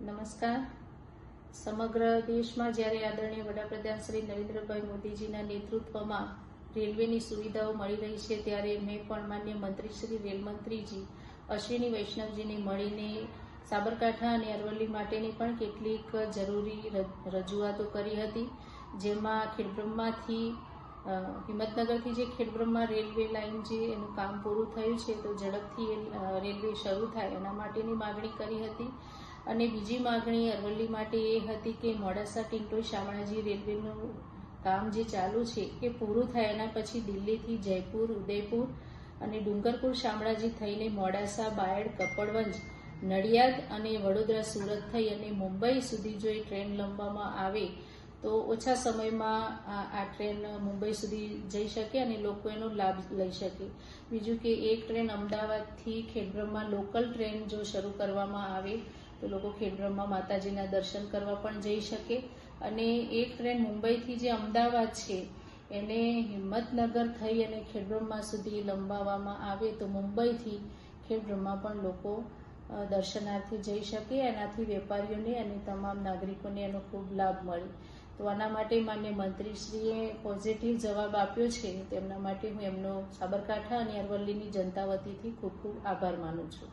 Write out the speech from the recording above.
નમસ્કાર. સમગ્ર દેશમાં જ્યારે આદરણીય વડાપ્રધાન શ્રી નરેન્દ્રભાઈ મોદીજીના નેતૃત્વમાં રેલવેની સુવિધાઓ મળી રહી છે, ત્યારે મેં પણ માન્ય મંત્રી શ્રી રેલમંત્રીજી અશ્વિની વૈષ્ણવજીને મળીને સાબરકાંઠા અને અરવલ્લી માટેની પણ કેટલીક જરૂરી રજૂઆતો કરી હતી, જેમાં ખેડબ્રહ્માથી હિંમતનગરથી જે ખેડબ્રહ્મા રેલવે લાઇન જે એનું કામ પૂરું થયું છે, તો ઝડપથી રેલવે શરૂ થાય એના માટેની માગણી કરી હતી. અને બીજી માગણી અરવલ્લી માટે એ હતી કે મોડાસા ટિન્ટોઈ શામળાજી રેલવેનું કામ જે ચાલુ છે એ પૂરું થાય એના પછી દિલ્હીથી જયપુર, ઉદયપુર અને ડુંગરપુર શામળાજી થઈને મોડાસા, બાયડ, કપડવંજ, નડિયાદ અને વડોદરા, સુરત થઈ અને મુંબઈ સુધી જો એ ટ્રેન લંબાવવામાં આવે તો ઓછા સમયમાં આ ટ્રેન મુંબઈ સુધી જઈ શકે અને લોકો એનો લાભ લઈ શકે. બીજું કે એક ટ્રેન અમદાવાદથી ખેડબ્રહ્મા લોકલ ટ્રેન જો શરૂ કરવામાં આવે તો લોકો ખેડબ્રહ્મા માતાજીના દર્શન કરવા પણ જઈ શકે. અને એક ટ્રેન મુંબઈથી જે અમદાવાદ છે એને હિંમતનગર થઈ અને ખેડબ્રહ્મા સુધી લંબાવવામાં આવે તો મુંબઈથી ખેડબ્રહ્મા પણ લોકો દર્શનાર્થે જઈ શકે. એનાથી વેપારીઓને અને તમામ નાગરિકોને એનો ખૂબ લાભ મળે. તો આના માટે માન્ય મંત્રીશ્રીએ પોઝિટિવ જવાબ આપ્યો છે. તેમના માટે હું એમનો સાબરકાંઠા અને અરવલ્લીની જનતા વતીથી ખૂબ ખૂબ આભાર માનું છું.